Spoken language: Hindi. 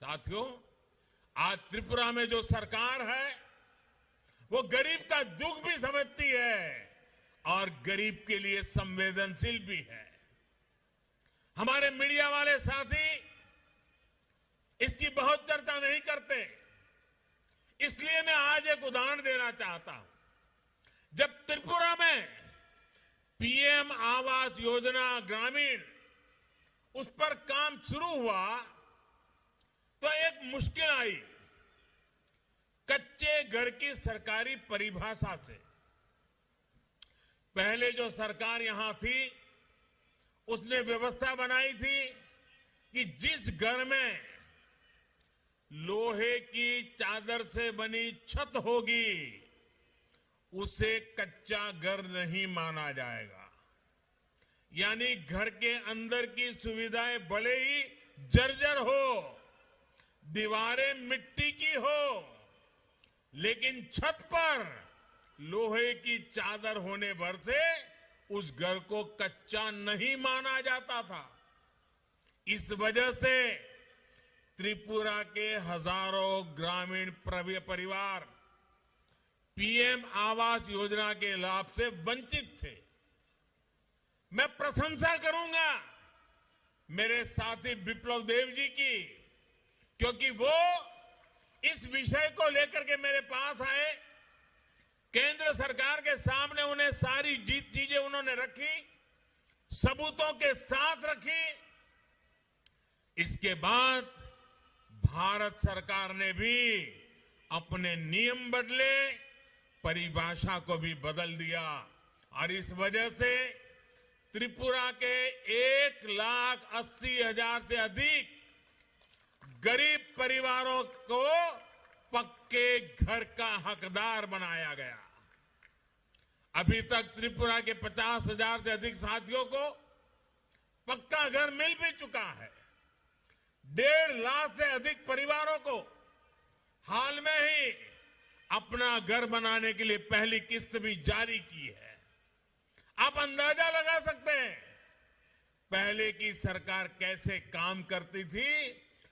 साथियों, आज त्रिपुरा में जो सरकार है वो गरीब का दुख भी समझती है और गरीब के लिए संवेदनशील भी है। हमारे मीडिया वाले साथी इसकी बहुत चर्चा नहीं करते, इसलिए मैं आज एक उदाहरण देना चाहता हूं। जब त्रिपुरा में पीएम आवास योजना ग्रामीण उस पर काम शुरू हुआ तो एक मुश्किल आई कच्चे घर की सरकारी परिभाषा से। पहले जो सरकार यहां थी उसने व्यवस्था बनाई थी कि जिस घर में लोहे की चादर से बनी छत होगी उसे कच्चा घर नहीं माना जाएगा। यानी घर के अंदर की सुविधाएं भले ही जर्जर हो, दीवारें मिट्टी की हो, लेकिन छत पर लोहे की चादर होने भर से उस घर को कच्चा नहीं माना जाता था। इस वजह से त्रिपुरा के हजारों ग्रामीण परिवार पीएम आवास योजना के लाभ से वंचित थे। मैं प्रशंसा करूंगा मेरे साथी विप्लव देव जी की, क्योंकि वो इस विषय को लेकर के मेरे पास आए। केंद्र सरकार के सामने उन्हें सारी चीजें उन्होंने रखी, सबूतों के साथ रखी। इसके बाद भारत सरकार ने भी अपने नियम बदले, परिभाषा को भी बदल दिया और इस वजह से त्रिपुरा के 1,80,000 से अधिक गरीब परिवारों को पक्के घर का हकदार बनाया गया। अभी तक त्रिपुरा के 50,000 से अधिक साथियों को पक्का घर मिल भी चुका है। 1.5 लाख से अधिक परिवारों को हाल में ही अपना घर बनाने के लिए पहली किस्त भी जारी की है। आप अंदाजा लगा सकते हैं पहले की सरकार कैसे काम करती थी